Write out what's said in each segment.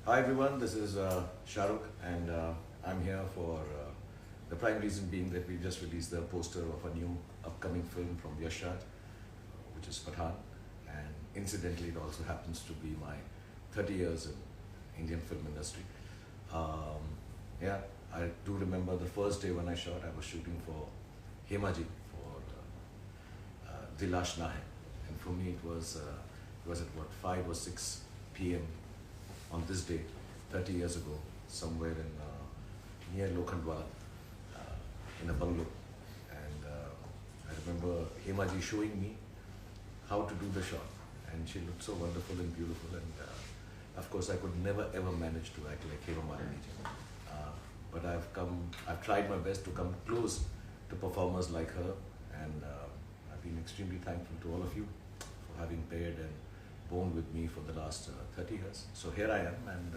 Hi everyone, this is Shahrukh and I'm here for the prime reason being that we just released the poster of a new upcoming film from Yash Raj, which is Pathan, and incidentally it also happens to be my 30 years in Indian film industry. Um, yeah, I do remember the first day when I shot, I was shooting for Hemaji for Dilash Na Hai, and for me it was at what, 5 or 6 p.m. on this day, 30 years ago, somewhere in near Lokhandwala, in a bungalow. And I remember Hemaji showing me how to do the shot, and she looked so wonderful and beautiful. And of course, I could never ever manage to act like Hema Malini ji. But I've tried my best to come close to performers like her, and I've been extremely thankful to all of you for having paired and borne with me for the last 30 years. So here I am, and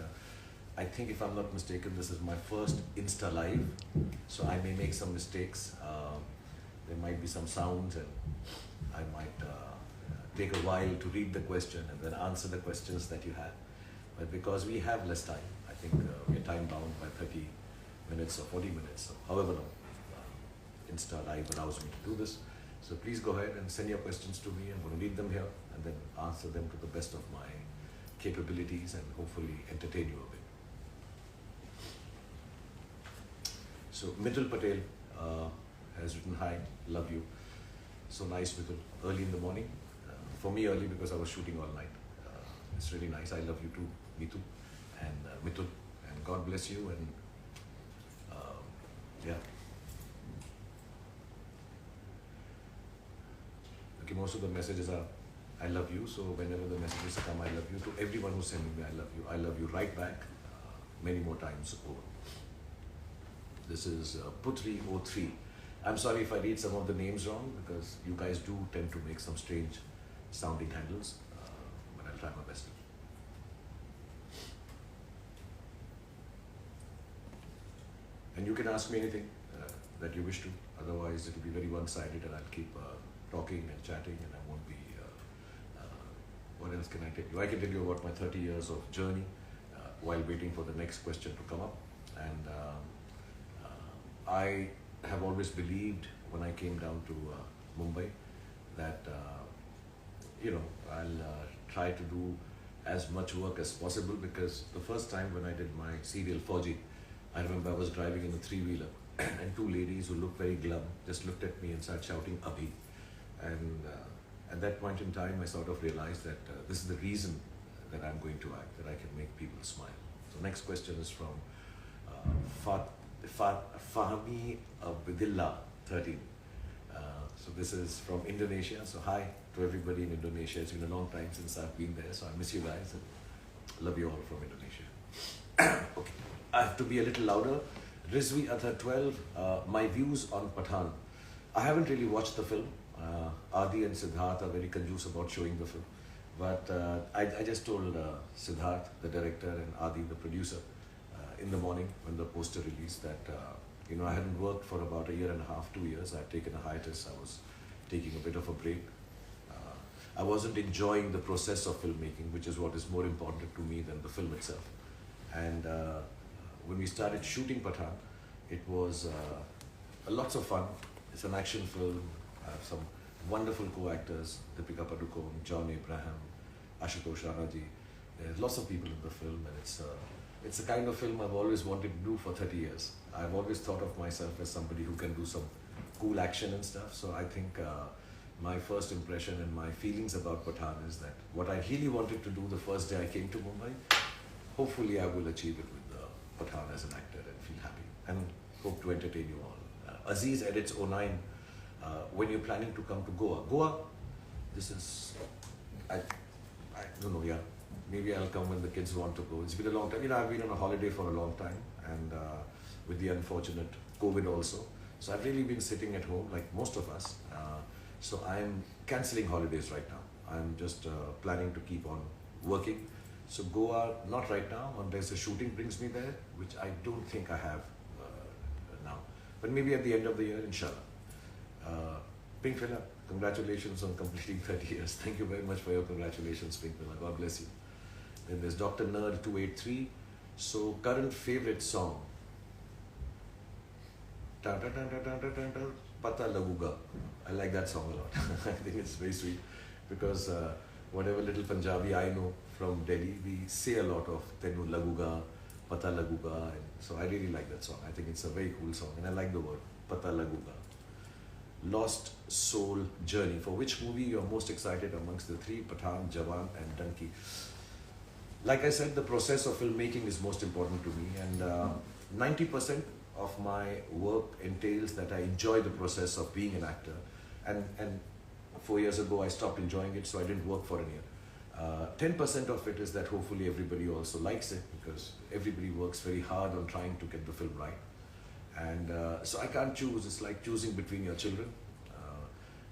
I think if I'm not mistaken, this is my first Insta Live, so I may make some mistakes. There might be some sounds, and I might take a while to read the question and then answer the questions that you have. But because we have less time, I think we're time bound by 30 minutes or 40 minutes, so however long Insta Live allows me to do this. So please go ahead and send your questions to me. I'm going to read them here and then answer them to the best of my capabilities and hopefully entertain you a bit. So Mitul Patel has written, hi, love you. So nice, Mitul. Early in the morning. For me early because I was shooting all night. It's really nice. I love you too, Mitu and Mitul. And God bless you, and yeah. Okay, most of the messages are I love you, so whenever the messages come I love you, to everyone who's sending me I love you right back, many more times over. This is Putri03. I'm sorry if I read some of the names wrong because you guys do tend to make some strange sounding handles, but I'll try my best. And you can ask me anything that you wish to, otherwise it will be very one-sided and I'll keep talking and chatting, and I won't be, what else can I tell you? I can tell you about my 30 years of journey while waiting for the next question to come up. And I have always believed when I came down to Mumbai that, I'll try to do as much work as possible, because the first time when I did my serial Fauji, I remember I was driving in a three-wheeler and two ladies who looked very glum just looked at me and started shouting, Abhi. And at that point in time, I sort of realized that this is the reason that I'm going to act, that I can make people smile. So next question is from Fahmi Abdillah 13. So this is from Indonesia. So hi to everybody in Indonesia. It's been a long time since I've been there, so I miss you guys and love you all from Indonesia. Okay, I have to be a little louder. Rizvi Athar 12, my views on Pathan. I haven't really watched the film. Adi and Siddharth are very conducive about showing the film. But I just told Siddharth, the director, and Adi, the producer, in the morning when the poster released that, I hadn't worked for about 1.5 years, 2 years. I'd taken a hiatus. I was taking a bit of a break. I wasn't enjoying the process of filmmaking, which is what is more important to me than the film itself. And when we started shooting Pathan, it was lots of fun. It's an action film. I have some wonderful co-actors, Deepika Padukone, John Abraham, Ashutosh Ranaji. There's lots of people in the film, and it's the kind of film I've always wanted to do for 30 years. I've always thought of myself as somebody who can do some cool action and stuff. So I think my first impression and my feelings about Pathan is that what I really wanted to do the first day I came to Mumbai, hopefully I will achieve it with Pathan as an actor and feel happy and hope to entertain you all. Aziz edits 09. When you're planning to come to Goa, this is, I don't know, yeah, maybe I'll come when the kids want to go. It's been a long time. I've been on a holiday for a long time, and with the unfortunate COVID also. So I've really been sitting at home like most of us. So I'm cancelling holidays right now. I'm just planning to keep on working. So Goa, not right now, unless the shooting brings me there, which I don't think I have now. But maybe at the end of the year, inshallah. Pink Fella, congratulations on completing 30 years. Thank you very much for your congratulations, Pink Fella. God bless you. Then there's Dr. Nerd 283. So current favorite song. Tan, tan, tan, tan, tan, tan, tan, tan, Pata Laguga. I like that song a lot. I think it's very sweet because whatever little Punjabi I know from Delhi, we say a lot of Tenu Laguga, Pata Laguga. And so I really like that song. I think it's a very cool song and I like the word Pata Laguga. Lost Soul Journey. For which movie you're most excited amongst the three, Pathan, Jawan and Dunki? Like I said, the process of filmmaking is most important to me, and 90% of my work entails that I enjoy the process of being an actor. And 4 years ago, I stopped enjoying it, so I didn't work for a year. 10% of it is that hopefully everybody also likes it, because everybody works very hard on trying to get the film right. And so I can't choose. It's like choosing between your children.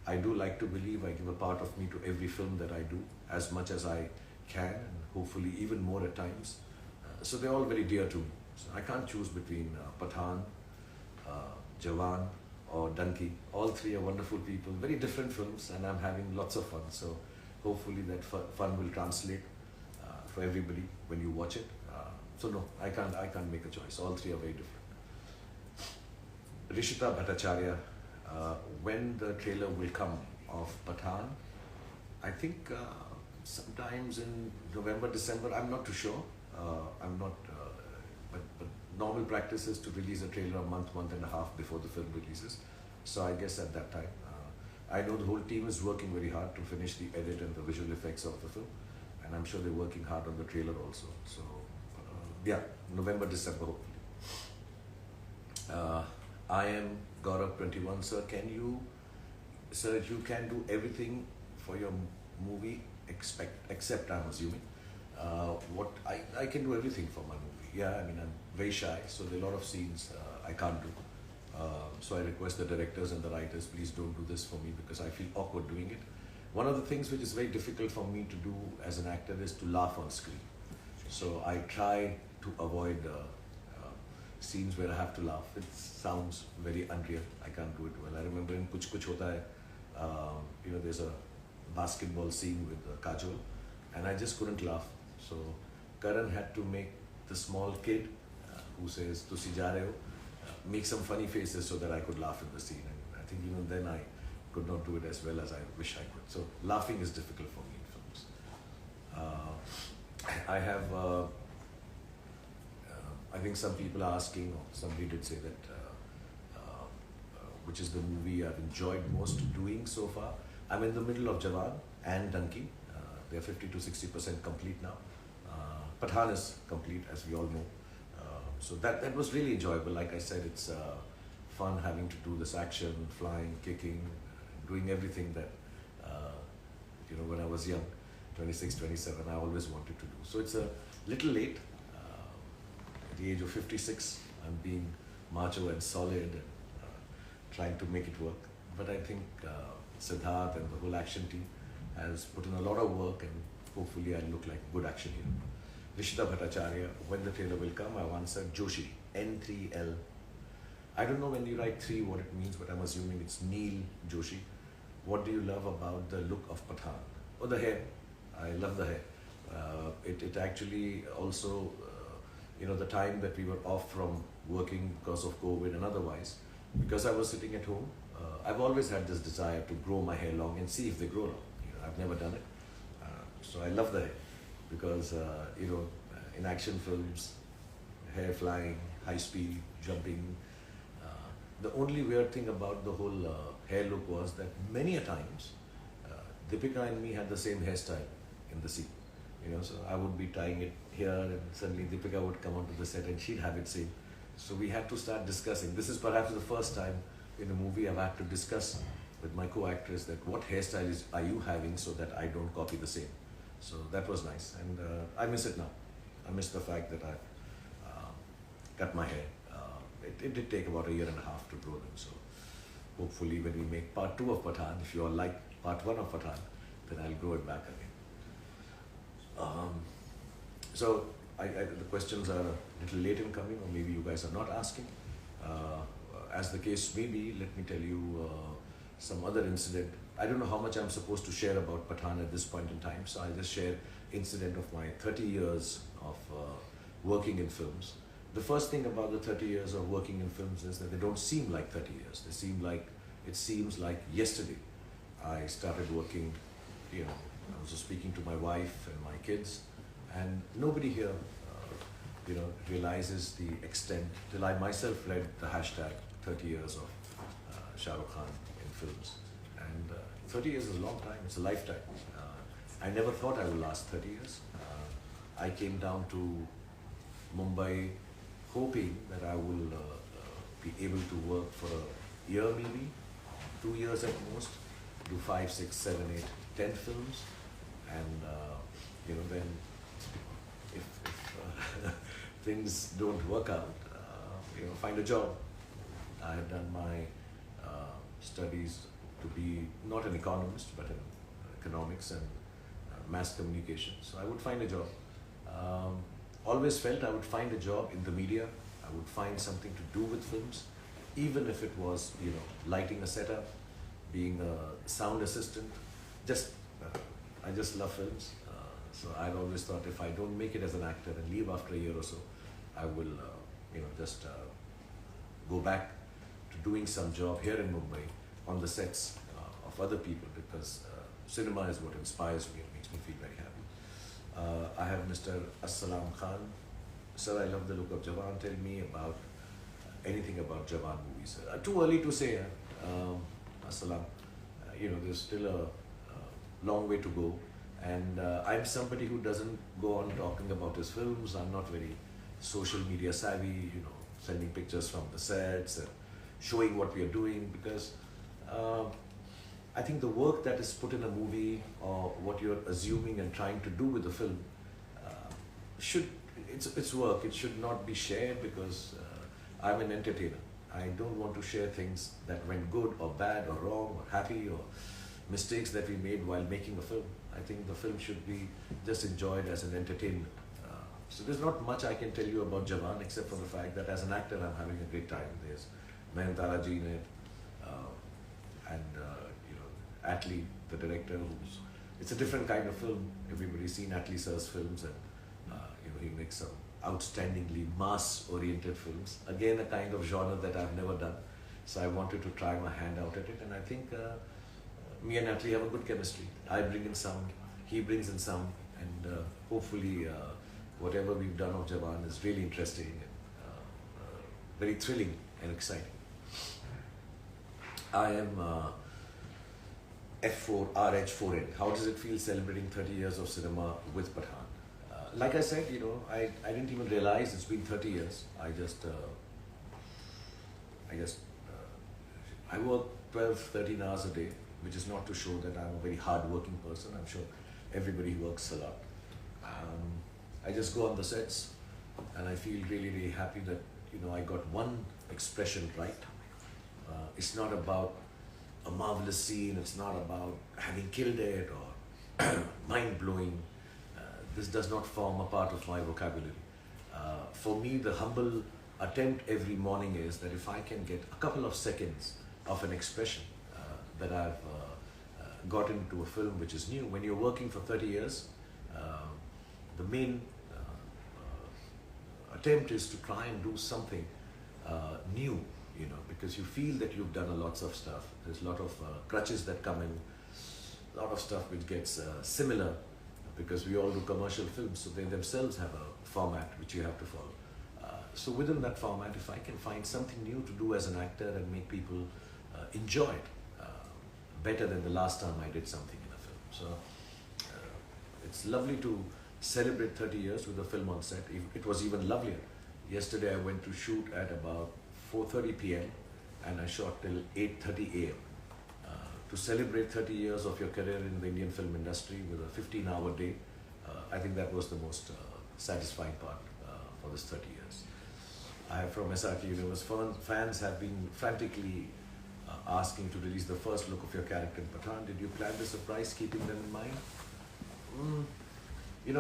I do like to believe I give a part of me to every film that I do, as much as I can, and hopefully even more at times. So they're all very dear to me. So I can't choose between Pathan, Jawan or Dunki. All three are wonderful people, very different films, and I'm having lots of fun. So hopefully that fun will translate for everybody when you watch it. So no, I can't make a choice. All three are very different. Rishita Bhattacharya, when the trailer will come of Pathan? I think sometimes in November, December. I'm not too sure. I'm not, but normal practice is to release a trailer a month and a half before the film releases. So I guess at that time. I know the whole team is working very hard to finish the edit and the visual effects of the film, and I'm sure they're working hard on the trailer also. So yeah, November, December hopefully. I am Gaurav 21. Sir, you can do everything for your movie except I'm assuming. What I can do everything for my movie. Yeah, I mean, I'm very shy, so there are a lot of scenes I can't do. So I request the directors and the writers, please don't do this for me because I feel awkward doing it. One of the things which is very difficult for me to do as an actor is to laugh on screen. So I try to avoid scenes where I have to laugh. It sounds very unreal. I can't do it well. I remember in Kuch Kuch Hota Hai, there's a basketball scene with Kajol, and I just couldn't laugh. So Karan had to make the small kid who says "Tusi ja rahe ho," make some funny faces so that I could laugh in the scene. And I think even then I could not do it as well as I wish I could. So laughing is difficult for me in films. I have, I think some people are asking, or somebody did say that, which is the movie I've enjoyed most doing so far. I'm in the middle of Jawan and Dunki. They're 50 to 60% complete now. Pathan is complete, as we all know. So that was really enjoyable. Like I said, it's fun having to do this action, flying, kicking, doing everything that, when I was young, 26, 27, I always wanted to do. So it's a little late. At the age of 56, I'm being macho and solid and trying to make it work. But I think Siddharth and the whole action team has put in a lot of work, and hopefully I look like good action hero. Rishita Bhattacharya, when the trailer will come, I've answered Joshi, N3L. I don't know when you write 3 what it means, but I'm assuming it's Neil Joshi. What do you love about the look of Pathan? Oh, the hair. I love the hair. It actually also, the time that we were off from working because of COVID and otherwise, because I was sitting at home, I've always had this desire to grow my hair long and see if they grow long. I've never done it. So I love the hair because, in action films, hair flying, high speed, jumping. The only weird thing about the whole hair look was that many a times, Deepika and me had the same hairstyle in the scene. So I would be tying it here and suddenly Deepika would come onto the set and she'd have it same. So we had to start discussing. This is perhaps the first time in a movie I've had to discuss with my co-actress that what hairstyle are you having so that I don't copy the same. So that was nice, and I miss it now. I miss the fact that I cut my hair. It did take about 1.5 years to grow them. So hopefully when we make part 2 of Pathan, if you all like part 1 of Pathan, then I'll grow it back again. So the questions are a little late in coming, or maybe you guys are not asking. As the case may be, let me tell you some other incident. I don't know how much I'm supposed to share about Pathan at this point in time, so I'll just share incident of my 30 years of working in films. The first thing about the 30 years of working in films is that they don't seem like 30 years. They seem like, it seems like yesterday. I started working, I was just speaking to my wife and my kids, and nobody here, realizes the extent, till I myself read the hashtag 30 years of Shahrukh Khan in films. And 30 years is a long time, it's a lifetime. I never thought I would last 30 years. I came down to Mumbai hoping that I will be able to work for a year maybe, 2 years at most, do 5, 6, 7, 8, 10 films, and then if things don't work out, find a job. I have done my studies to be not an economist but in economics and mass communication. So I would find a job. Always felt I would find a job in the media. I would find something to do with films, even if it was, lighting a setup, being a sound assistant. I just love films. So I'd always thought if I don't make it as an actor and leave after a year or so, I will, just go back to doing some job here in Mumbai on the sets of other people, because cinema is what inspires me and makes me feel very happy. I have Mr. Assalam Khan. Sir, I love the look of Jawan. Tell me about anything about Jawan movies. Too early to say, Assalam. There's still a long way to go. And I'm somebody who doesn't go on talking about his films. I'm not very social media savvy, sending pictures from the sets and showing what we are doing, because I think the work that is put in a movie or what you're assuming and trying to do with the film it's work. It should not be shared, because I'm an entertainer. I don't want to share things that went good or bad or wrong or happy or mistakes that we made while making a film. I think the film should be just enjoyed as an entertainment. So there's not much I can tell you about Jawan, except for the fact that as an actor I'm having a great time. There's Nayanthara ji in it, and Atlee, the director, it's a different kind of film. Everybody's seen Atlee sir's films, and he makes some outstandingly mass-oriented films. Again, a kind of genre that I've never done. So I wanted to try my hand out at it, and I think me and Atlee have a good chemistry. I bring in some, he brings in some, and hopefully whatever we've done of Jawan is really interesting and very thrilling and exciting. I am F4 RH4N. How does it feel celebrating 30 years of cinema with Pathaan? Like I said, I didn't even realize it's been 30 years. I work 12, 13 hours a day, which is not to show that I'm a very hard-working person. I'm sure everybody works a lot. I just go on the sets, and I feel really, really happy that I got one expression right. It's not about a marvelous scene. It's not about having killed it or mind-blowing. This does not form a part of my vocabulary. For me, the humble attempt every morning is that if I can get a couple of seconds of an expression that I've got into a film which is new. When you're working for 30 years, the main attempt is to try and do something new, because you feel that you've done lots of stuff. There's a lot of crutches that come in, a lot of stuff which gets similar, because we all do commercial films, so they themselves have a format which you have to follow. So within that format, if I can find something new to do as an actor and make people enjoy it better than the last time I did something in a film. So it's lovely to celebrate 30 years with a film on set. It was even lovelier. Yesterday I went to shoot at about 4:30 p.m. and I shot till 8:30 a.m. To celebrate 30 years of your career in the Indian film industry with a 15-hour day, I think that was the most satisfying part for this 30 years. I have from SRK Universe, fans have been frantically asking to release the first look of your character in Pathaan. Did you plan the surprise keeping them in mind?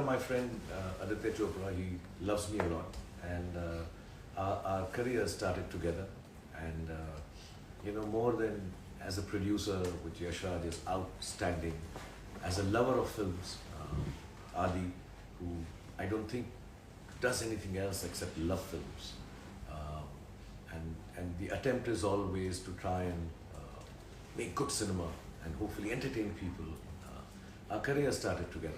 My friend Aditya Chopra, he loves me a lot, and our careers started together, and more than as a producer, which Yashraj is outstanding, as a lover of films, Adi, who I don't think does anything else except love films. And the attempt is always to try and make good cinema and hopefully entertain people. Our career started together.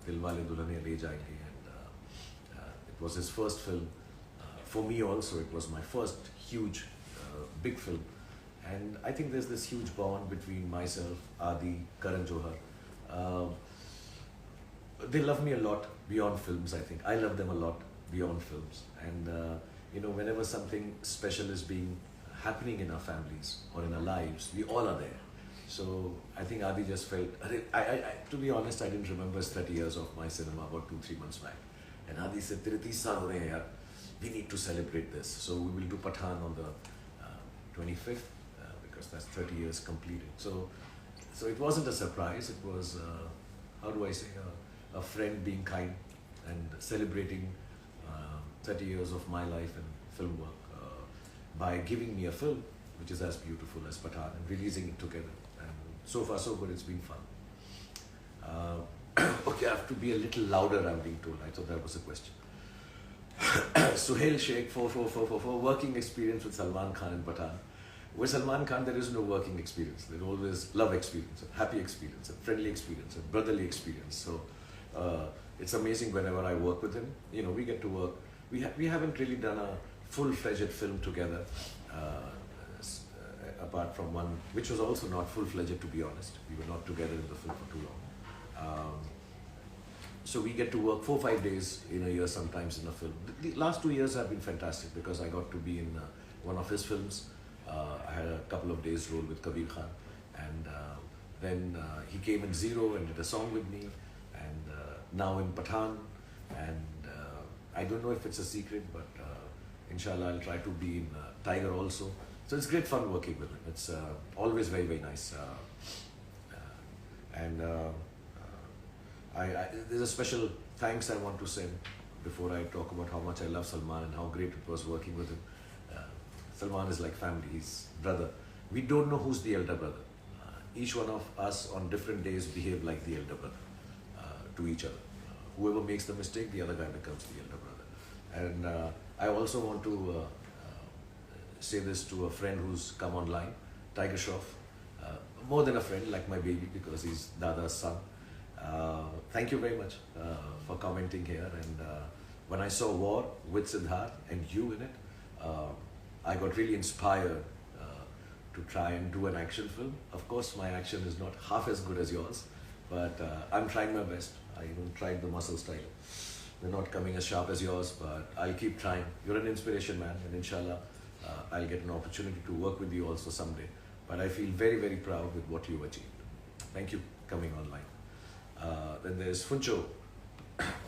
Dilwale Dulhaniya Le Jayenge, and it was his first film. For me also, it was my first huge, big film. And I think there's this huge bond between myself, Adi, Karan Johar. They love me a lot beyond films, I think. I love them a lot beyond films. And whenever something special is happening in our families or in our lives, we all are there. So I think Adi just felt, to be honest, I didn't remember his 30 years of my cinema about 2-3 months back. And Adi said, "Tere 30 saal ho rahe hain yaar. We need to celebrate this." So we will do Pathaan on the 25th, because that's 30 years completed. So it wasn't a surprise. It was, how do I say, a friend being kind and celebrating 30 years of my life and film work by giving me a film which is as beautiful as Pathaan and releasing it together. And so far so good, it's been fun. Okay, I have to be a little louder, I'm being told. I thought that was a question. Suhail Sheikh, 4444, working experience with Salman Khan and Pathaan. With Salman Khan, there is no working experience. There's always love experience, a happy experience, a friendly experience, a brotherly experience. So it's amazing whenever I work with him. We get to work. We haven't really done a full-fledged film together, apart from one, which was also not full-fledged, to be honest. We were not together in the film for too long. So we get to work 4-5 days in a year sometimes in a film. The last 2 years have been fantastic because I got to be in one of his films. I had a couple of days role with Kabir Khan, and then he came in Zero and did a song with me, and now in Pathaan, and I don't know if it's a secret, but inshallah I'll try to be in Tiger also. So it's great fun working with him. It's always very, very nice. There's a special thanks I want to send before I talk about how much I love Salman and how great it was working with him. Salman is like family, he's brother. We don't know who's the elder brother. Each one of us on different days behave like the elder brother to each other. Whoever makes the mistake, the other guy becomes the elder brother. And I also want to say this to a friend who's come online, Tiger Shroff. More than a friend, like my baby, because he's Dada's son. Thank you very much for commenting here. And when I saw War with Siddharth and you in it, I got really inspired to try and do an action film. Of course, my action is not half as good as yours, but I'm trying my best. I even tried the muscle style. They're not coming as sharp as yours, but I'll keep trying. You're an inspiration, man, and inshallah, I'll get an opportunity to work with you also someday. But I feel very, very proud with what you've achieved. Thank you coming online. Then there's Funcho.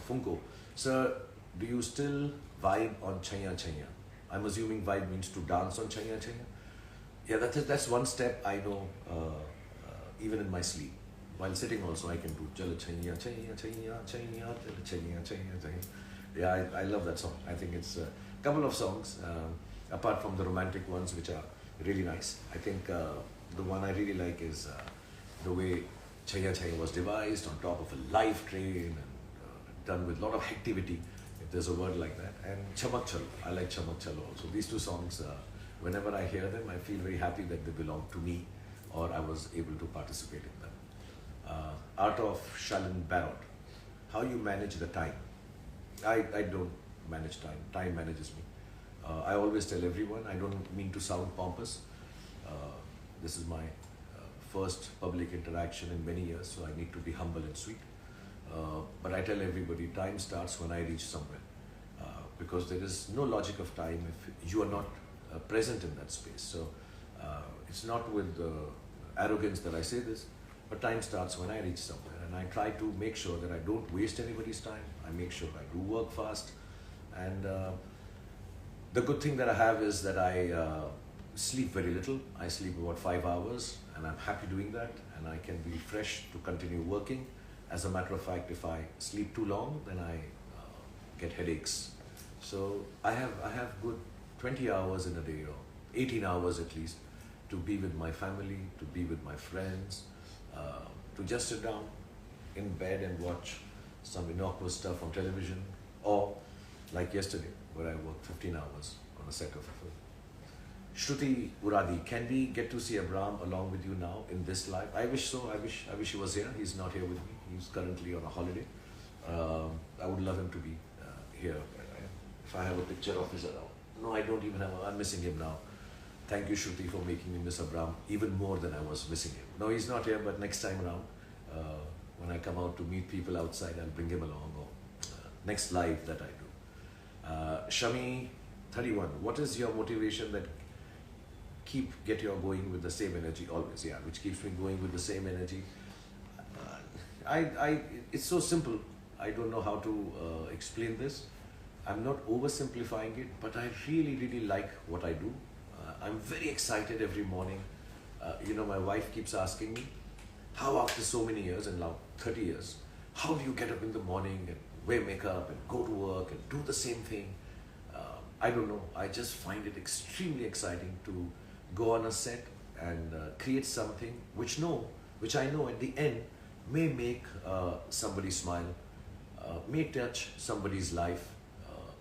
Funko. Sir, do you still vibe on Chaya Chaya? I'm assuming vibe means to dance on Chaya Chaya. Yeah, that's one step I know even in my sleep. While sitting also I can do Chala Chaya Chaya Chaya Chaya Chaya Chaya Chaya. Yeah, I love that song. I think it's a couple of songs, apart from the romantic ones, which are really nice. I think the one I really like is the way Chaya Chaya was devised on top of a live train and done with a lot of activity, if there's a word like that. And Chamak Chalo, I like Chamak Chalo also. These two songs, whenever I hear them, I feel very happy that they belong to me or I was able to participate in them. Art of Shalin Barrett, how you manage the time? I don't manage time, time manages me. I always tell everyone, I don't mean to sound pompous. This is my first public interaction in many years, so I need to be humble and sweet. But I tell everybody, time starts when I reach somewhere. Because there is no logic of time if you are not present in that space. So it's not with arrogance that I say this, but time starts when I reach somewhere. And I try to make sure that I don't waste anybody's time. I make sure I do work fast. And the good thing that I have is that I sleep very little. I sleep about 5 hours, and I'm happy doing that. And I can be fresh to continue working. As a matter of fact, if I sleep too long, then I get headaches. So I have good 20 hours in a day, or 18 hours at least, to be with my family, to be with my friends, to just sit down in bed and watch some innocuous stuff on television, or like yesterday, where I worked 15 hours on a set of a film. Shruti Uradi, can we get to see Abram along with you now in this live? I wish so. I wish he was here. He's not here with me. He's currently on a holiday. I would love him to be here. If I have a picture of his around. No, I don't even have. I'm missing him now. Thank you, Shruti, for making me miss Abram even more than I was missing him. No, he's not here, but next time around, when I come out to meet people outside, I'll bring him along. Or next live that I do. Shami 31, what is your motivation that get you going with the same energy always? Yeah, which keeps me going with the same energy. It's so simple. I don't know how to explain this. I'm not oversimplifying it, but I really, really like what I do. I'm very excited every morning. My wife keeps asking me, how after so many years, and now 30 years, how do you get up in the morning and wear makeup and go to work and do the same thing? I don't know. I just find it extremely exciting to go on a set and create something which I know at the end may make somebody smile, may touch somebody's life,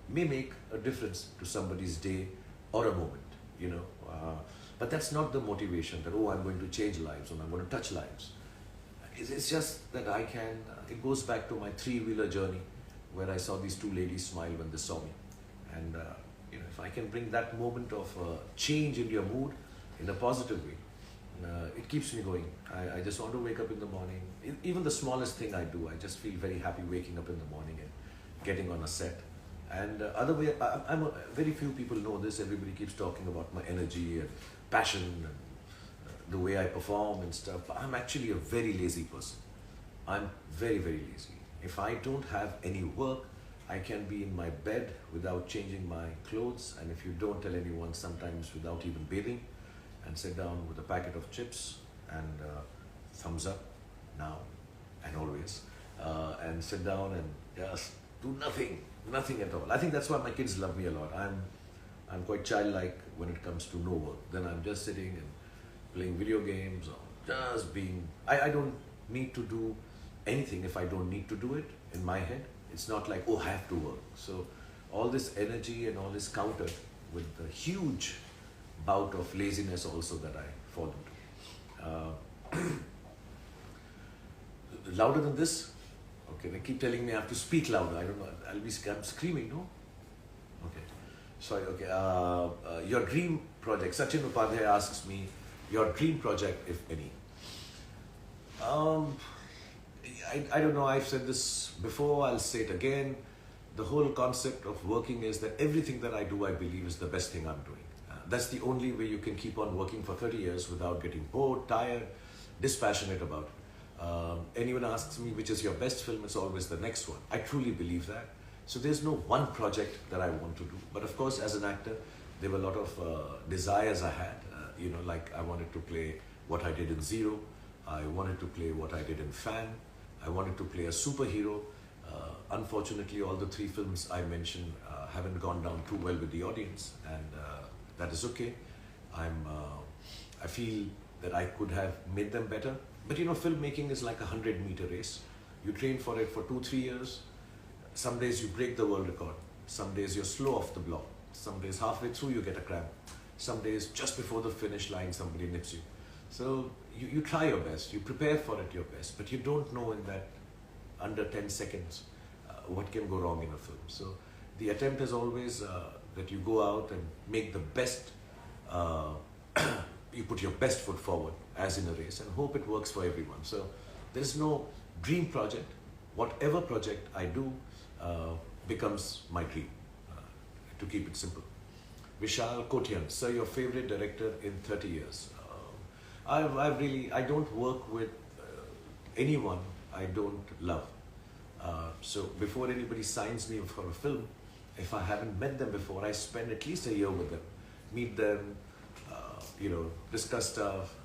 may make a difference to somebody's day or a moment, But that's not the motivation that, I'm going to change lives or I'm going to touch lives. It's just that it goes back to my three-wheeler journey where I saw these two ladies smile when they saw me. And, if I can bring that moment of change in your mood in a positive way, it keeps me going. I just want to wake up in the morning. Even the smallest thing I do, I just feel very happy waking up in the morning and getting on a set. And very few people know this. Everybody keeps talking about my energy and passion and the way I perform and stuff. But I'm actually a very lazy person. I'm very, very lazy. If I don't have any work, I can be in my bed without changing my clothes. And if you don't tell anyone, sometimes without even bathing, and sit down with a packet of chips and thumbs up now and always, and sit down and just do nothing at all. I think that's why my kids love me a lot. I'm quite childlike when it comes to no work. Then I'm just sitting and playing video games or just being. I don't need to do anything if I don't need to do it in my head. It's not like, I have to work. So all this energy and all this countered with the huge bout of laziness also that I fall into. Louder than this? Okay, they keep telling me I have to speak louder. I don't know. I'm screaming, no? Okay. Sorry, okay. Your dream project. Sachin Upadhyay asks me, your dream project, if any. I don't know. I've said this before. I'll say it again. The whole concept of working is that everything that I do, I believe, is the best thing I'm doing. That's the only way you can keep on working for 30 years without getting bored, tired, dispassionate about it. Anyone asks me which is your best film, it's always the next one. I truly believe that. So there's no one project that I want to do. But of course, as an actor, there were a lot of desires I had. Like I wanted to play what I did in Zero. I wanted to play what I did in Fan. I wanted to play a superhero. Unfortunately, all the three films I mentioned haven't gone down too well with the audience, and that is okay. I feel that I could have made them better. But filmmaking is like a 100-meter race. You train for it for 2-3 years. Some days you break the world record. Some days you're slow off the block. Some days halfway through you get a cramp. Some days just before the finish line somebody nips you. So you try your best. You prepare for it your best. But you don't know in that under 10 seconds what can go wrong in a film. So the attempt is always that you go out and make the best, you put your best foot forward as in a race and hope it works for everyone. So there is no dream project. Whatever project I do becomes my dream, to keep it simple. Vishal Kotian, sir, your favorite director in 30 years? I don't work with anyone I don't love. So before anybody signs me for a film, if I haven't met them before, I spend at least a year with them, meet them, discuss stuff.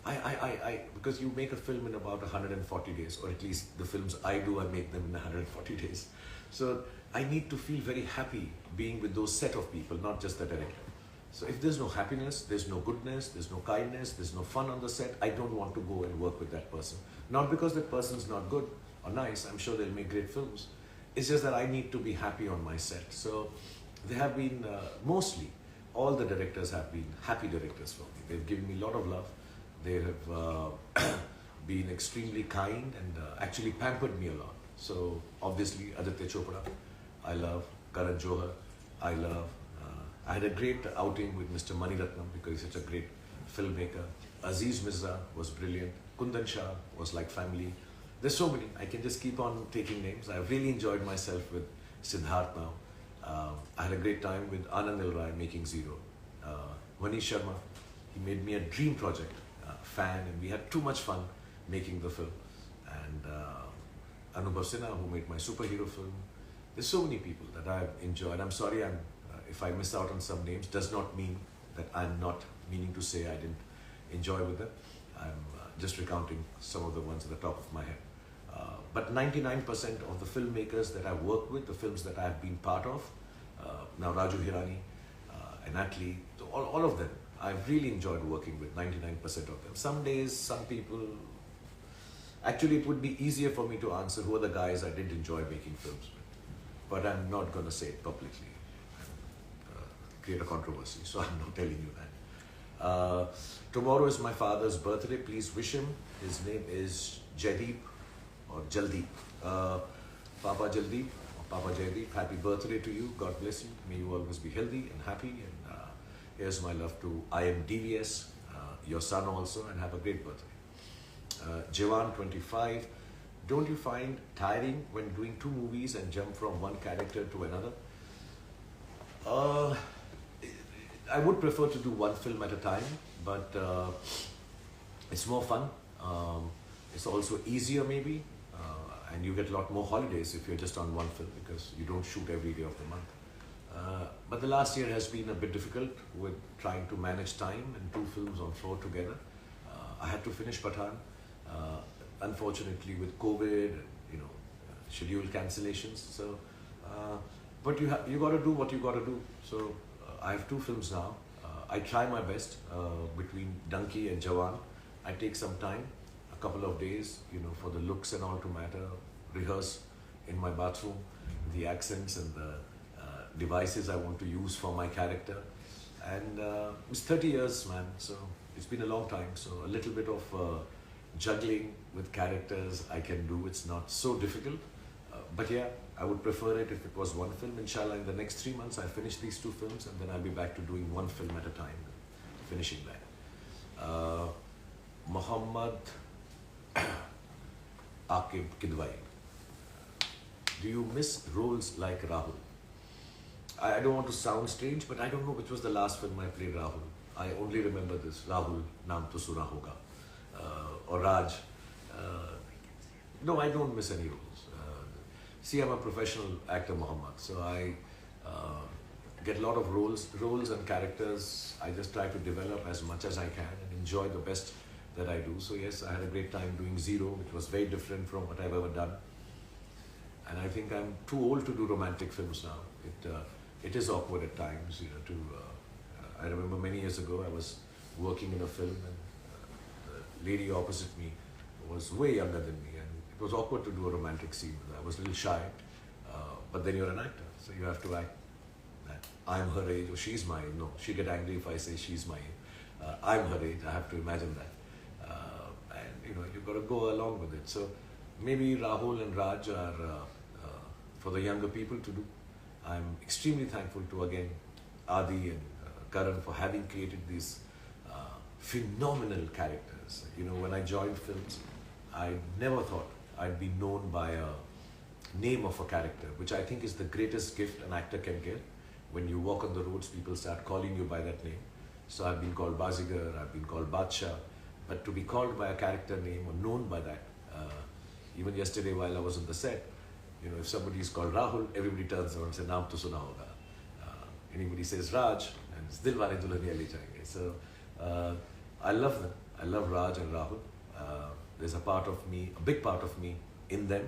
Because you make a film in about 140 days, or at least the films I do, I make them in 140 days. So I need to feel very happy being with those set of people, not just the director. So if there's no happiness, there's no goodness, there's no kindness, there's no fun on the set, I don't want to go and work with that person. Not because that person's not good or nice, I'm sure they'll make great films, It's just that I need to be happy on my set. So they have been, mostly, all the directors have been happy directors for me. They've given me a lot of love. They have been extremely kind and actually pampered me a lot. So obviously, Aditya Chopra, I love. Karan Johar, I love. I had a great outing with Mr. Maniratnam because he's such a great filmmaker. Aziz Mirza was brilliant. Kundan Shah was like family. There's so many. I can just keep on taking names. I've really enjoyed myself with Siddharth now. I had a great time with Anand Rai making Zero. Manish Sharma, he made me a dream project, fan, and we had too much fun making the film. And Anubhav Sinha, who made my superhero film. There's so many people that I've enjoyed. I'm sorry if I miss out on some names. Does not mean that I'm not meaning to say I didn't enjoy with them. I'm just recounting some of the ones at the top of my head. But 99% of the filmmakers that I've worked with, the films that I've been part of, now Raju Hirani and Natalie, all of them, I've really enjoyed working with 99% of them. Some days, some people, actually it would be easier for me to answer who are the guys I didn't enjoy making films with. But I'm not going to say it publicly and create a controversy, so I'm not telling you that. Tomorrow is my father's birthday. Please wish him. His name is Jaideep or Jaldeep. Papa Jaldeep or Papa Jaideep, happy birthday to you. God bless you. May you always be healthy and happy. And here's my love to I am DVS, your son also, and have a great birthday. Jeevan, 25. Don't you find tiring when doing 2 movies and jump from one character to another? I would prefer to do 1 film at a time, but it's more fun. It's also easier maybe, and you get a lot more holidays if you're just on 1 film because you don't shoot every day of the month. But the last year has been a bit difficult with trying to manage time and 2 films on floor together. I had to finish Pathan. Unfortunately, with COVID, schedule cancellations. So, but you got to do what you got to do. So, I have 2 films now. I try my best between Donkey and Jawan. I take some time, a couple of days, for the looks and all to matter. Rehearse in my bathroom, the accents and the devices I want to use for my character. And it's 30 years, man. So it's been a long time. So a little bit of juggling with characters I can do. It's not so difficult, but yeah, I would prefer it if it was 1 film. Inshallah, in the next 3 months, I'll finish these 2 films and then I'll be back to doing 1 film at a time, finishing that. Muhammad Akib Kidwai. Do you miss roles like Rahul? I don't want to sound strange, but I don't know which was the last film I played Rahul. I only remember this, Rahul, Naam To Suna Hoga. Or Raj. No, I don't miss any roles. See, I'm a professional actor, Muhammad, so I get a lot of roles and characters. I just try to develop as much as I can and enjoy the best that I do. So yes, I had a great time doing Zero, which was very different from what I've ever done. And I think I'm too old to do romantic films now. It is awkward at times, I remember many years ago, I was working in a film and the lady opposite me was way younger than me, and it was awkward to do a romantic scene. I was a little shy, but then you're an actor, so you have to act that I'm her age or she's my age. No, she'll get angry if I say she's my age. I'm her age, I have to imagine that. And you've got to go along with it. So maybe Rahul and Raj are for the younger people to do. I'm extremely thankful to again Adi and Karan for having created these phenomenal characters. When I joined films, I never thought I'd be known by a name of a character, which I think is the greatest gift an actor can get. When you walk on the roads, people start calling you by that name. So I've been called Bazigar, I've been called Badshah, but to be called by a character name or known by that, even yesterday while I was on the set, if somebody is called Rahul, everybody turns around and says, Naam To Suna Hoga. Anybody says Raj, and it's Dilwale Dulhaniya Le Jayenge. So I love them. I love Raj and Rahul. There's a part of me, a big part of me in them,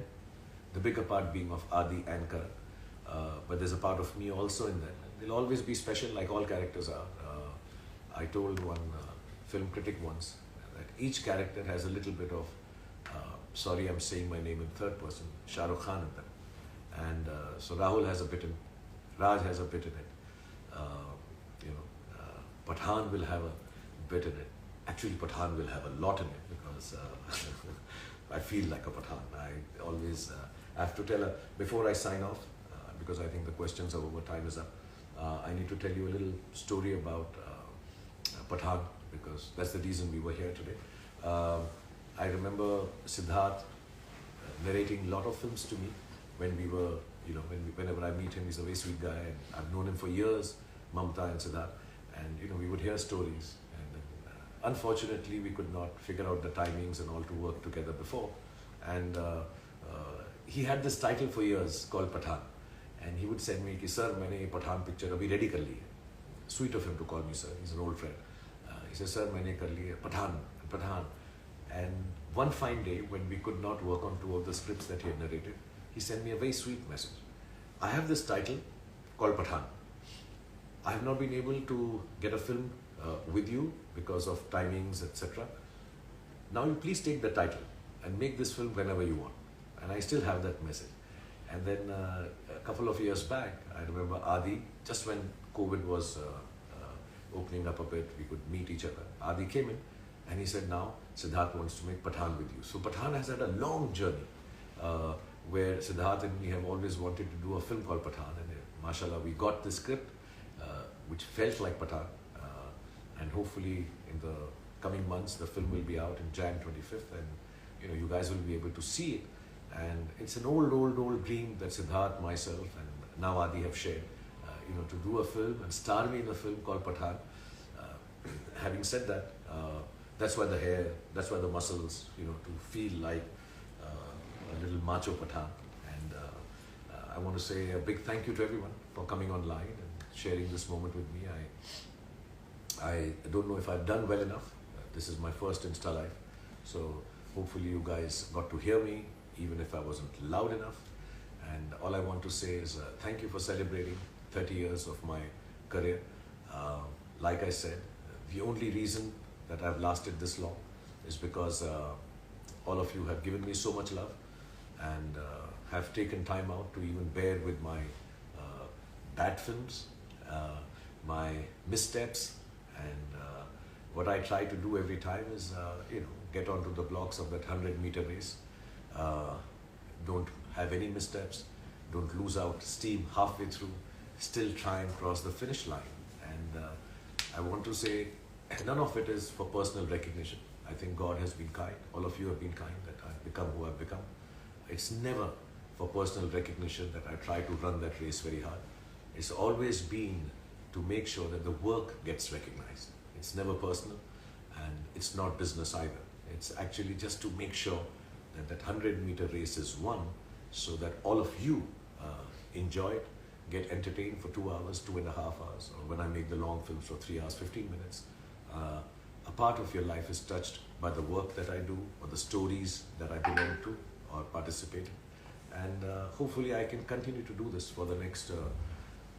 the bigger part being of Adi and Karan. But there's a part of me also in them. They'll always be special like all characters are. I told one film critic once that each character has a little bit of, sorry I'm saying my name in 3rd person, Shahrukh Khan in them. And so Rahul has a bit in, Raj has a bit in it. You know, Pathan will have a bit in it. Actually, Pathan will have a lot in it because I feel like a Pathan. I always have to tell her before I sign off, because I think the questions are over, time is up. I need to tell you a little story about Pathan, because that's the reason we were here today. I remember Siddharth narrating a lot of films to me when we were, you know, whenever I meet him, he's a very sweet guy, and I've known him for years, Mamta and Siddharth, and you know, we would hear stories. And unfortunately, we could not figure out the timings and all to work together before. And he had this title for years called Pathan, and he would send me, "Ki sir, maine ye Pathan picture abhi ready kar li hai." Sweet of him to call me sir. He's an old friend. He says, "Sir, maine kar li hai Pathan, Pathan." And one fine day, when we could not work on two of the scripts that he had narrated, he sent me a very sweet message. "I have this title called Pathan. I have not been able to get a film with you because of timings, etc. Now you please take the title and make this film whenever you want." And I still have that message. And then a couple of years back, I remember Adi, just when COVID was opening up a bit, we could meet each other. Adi came in and he said, "Now Siddharth wants to make Pathan with you." So Pathan has had a long journey where Siddharth and me have always wanted to do a film called Pathan. And mashallah, we got the script which felt like Pathan. And hopefully in the coming months, the film will be out in Jan 25th, and you know, you guys will be able to see it. And it's an old dream that Siddharth, myself, and now Adi have shared, you know, to do a film and star me in a film called Pathan. Having said that, that's why the hair, that's why the muscles, you know, to feel like a little macho Pathan. And I want to say a big thank you to everyone for coming online and sharing this moment with me. I don't know if I've done well enough. This is my first Insta Live. So hopefully you guys got to hear me, even if I wasn't loud enough. And all I want to say is thank you for celebrating 30 years of my career. Like I said, the only reason that I've lasted this long is because all of you have given me so much love and have taken time out to even bear with my bad films, my missteps, and what I try to do every time is, you know, get onto the blocks of that 100-meter race. Don't have any missteps, don't lose out steam halfway through, still try and cross the finish line. And I want to say, none of it is for personal recognition. I think God has been kind, all of you have been kind, that I've become who I've become. It's never for personal recognition that I try to run that race very hard. It's always been to make sure that the work gets recognized. It's never personal, and it's not business either. It's actually just to make sure that that 100-meter race is won, so that all of you enjoy it, get entertained for 2 hours, 2.5 hours, or when I make the long films for 3 hours, 15 minutes. A part of your life is touched by the work that I do, or the stories that I belong to or participate in. And hopefully I can continue to do this for the next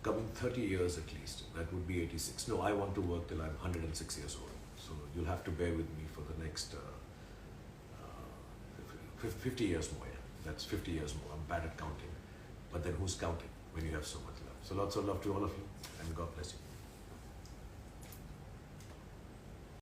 coming 30 years at least. That would be 86. No, I want to work till I'm 106 years old. So you'll have to bear with me for the next 50 years more. Yeah. That's 50 years more. I'm bad at counting. But then who's counting when you have so much love? So lots of love to all of you, and God bless you.